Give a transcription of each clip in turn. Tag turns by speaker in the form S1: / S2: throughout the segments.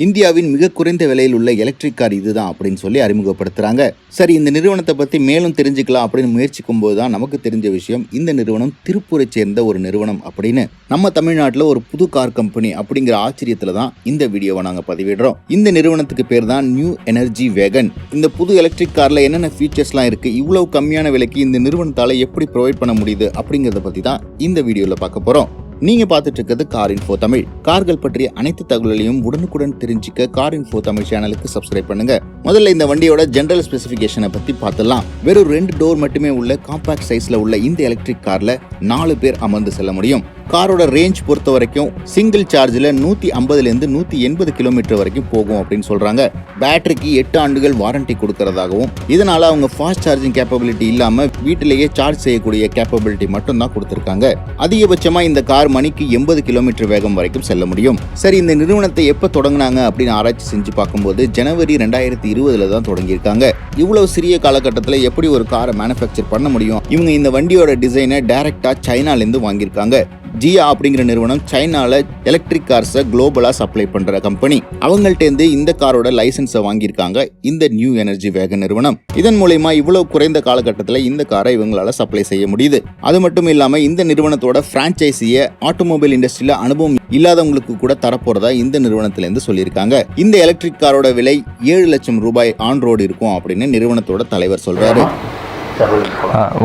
S1: இந்தியாவின் மிக குறைந்த விலையில் உள்ள எலக்ட்ரிக் கார் இதுதான் அப்படின்னு சொல்லி அறிமுகப்படுத்துறாங்க. சரி, இந்த நிறுவனத்தை பத்தி மேலும் தெரிஞ்சுக்கலாம் அப்படின்னு முயற்சிக்கும் போதுதான் நமக்கு தெரிஞ்ச விஷயம், இந்த நிறுவனம் திருப்பூரை சேர்ந்த ஒரு நிறுவனம் அப்படின்னு. நம்ம தமிழ்நாட்டில் ஒரு புது கார் கம்பெனி அப்படிங்கிற ஆச்சரியத்துல தான் இந்த வீடியோவை நாங்க பதிவிடுறோம். இந்த நிறுவனத்துக்கு பேர் தான் நியூ எனர்ஜி வேகன். இந்த புது எலக்ட்ரிக் கார்ல என்னென்ன ஃபீச்சர்ஸ்லாம் இருக்கு, இவ்வளவு கம்மியான விலைக்கு இந்த நிறுவனத்தால எப்படி ப்ரொவைட் பண்ண முடியுது அப்படிங்கறத பத்தி தான் இந்த வீடியோல பார்க்க போறோம். நீங்க பார்த்துட்டு இருக்கிறது கார் இன்ஃபோ தமிழ். கார்கள் பற்றிய அனைத்து தகவல்களையும் உடனுக்குடன் தெரிஞ்சுக்க கார் இன்ஃபோ தமிழ் சேனலுக்கு சப்ஸ்கிரைப் பண்ணுங்க. முதல்ல இந்த வண்டியோட ஜெனரல் ஸ்பெசிஃபிகேஷனை பத்தி பார்த்துலாம். வெறும் 2 டோர் மட்டுமே உள்ள காம்பாக்ட் சைஸ்ல உள்ள இந்த எலக்ட்ரிக் கார்ல 4 பேர் அமர்ந்து செல்ல முடியும். காரோட ரேஞ்ச் பொறுத்த வரைக்கும் சிங்கிள் சார்ஜ்ல 150 இருந்து 180 கிலோமீட்டர் வரைக்கும் போகும் அப்படின்னு சொல்றாங்க. பேட்டரிக்கு 8 ஆண்டுகள் வாரண்டி கொடுக்கறதாகவும், இதனால அவங்க ஃபாஸ்ட் சார்ஜிங் கேப்பபிலிட்டி இல்லாம வீட்டிலேயே சார்ஜ் செய்யக்கூடிய கேப்பபிலிட்டி மட்டும் தான் கொடுத்திருக்காங்க. அதிகபட்சமா இந்த கார் மணிக்கு 80 கிலோமீட்டர் வேகம் வரைக்கும் செல்ல முடியும். சரி, இந்த நிறுவனத்தை எப்ப தொடங்கினாங்க அப்படின்னு ஆராய்ச்சி செஞ்சு பார்க்கும்போது ஜனவரி 2020 தான் தொடங்கியிருக்காங்க. இவ்வளவு சிறிய காலகட்டத்தில் எப்படி ஒரு காரை மேனுஃபேக்சர் பண்ண முடியும்? இவங்க இந்த வண்டியோட டிசைனை டைரக்டா சைனால இருந்து வாங்கியிருக்காங்க. GAIA அப்படிங்கிற நிறுவனம் சைனால எலக்ட்ரிக் கார்ஸை குளோபலா சப்ளை பண்ற கம்பெனி. அவங்கள்ட்ட இருந்து இந்த காரோட லைசன்ஸை வாங்கியிருக்காங்க இந்த நியூ எனர்ஜி வேகன் நிறுவனம். இதன் மூலமா இவ்வளவு குறைந்த காலகட்டத்தில் இந்த காரை இவங்களால சப்ளை செய்ய முடியுது. அது மட்டும் இல்லாம இந்த நிறுவனத்தோட பிரான்ச்சைசியை ஆட்டோமொபைல் இண்டஸ்ட்ரியில அனுபவம் இல்லாதவங்களுக்கு கூட தரப்போறதா இந்த நிறுவனத்திலிருந்து சொல்லியிருக்காங்க. இந்த எலக்ட்ரிக் காரோட விலை 7 லட்சம் ரூபாய் ஆன் ரோடு இருக்கும் அப்படின்னு நிறுவனத்தோட தலைவர் சொல்றாரு.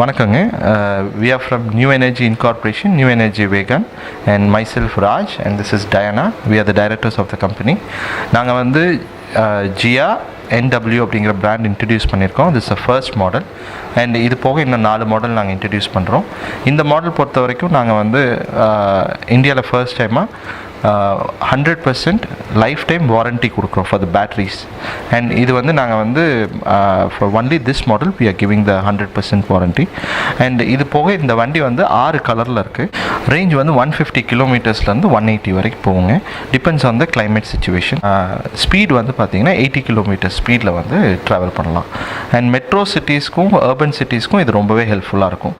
S2: வணக்கங்க. We are from New Energy Incorporation, New Energy Wagon, and myself Raj, and this is Diana. We are the directors of the company. நாங்கள் வந்து GIA NW அப்படிங்கிற பிராண்ட் இன்ட்ரடியூஸ் பண்ணியிருக்கோம். This is first model, and இது போக இன்னும் 4 model நாங்கள் introduce பண்ணுறோம். இந்த மாடல் பொறுத்த வரைக்கும் நாங்கள் வந்து இந்தியாவில் ஃபர்ஸ்ட் டைமாக 100% லைஃப் டைம் வாரண்டி கொடுக்குறோம் ஃபார் த பேட்ரிஸ். அண்ட் இது வந்து நாங்கள் வந்து for only this model we are giving the 100% warranty. And இது போக இந்த வண்டி வந்து 6 கலரில் இருக்குது. ரேஞ்ச் வந்து 150 கிலோமீட்டர்ஸ்லேருந்து 180 வரைக்கும் போகுங்க. Depends on the climate situation. Speed வந்து பார்த்திங்கன்னா 80 கிலோமீட்டர் ஸ்பீடில் வந்து ட்ராவல் பண்ணலாம். அண்ட் மெட்ரோ சிட்டிஸ்க்கும் அர்பன் சிட்டிஸ்க்கும் இது ரொம்பவே ஹெல்ப்ஃபுல்லாக இருக்கும்.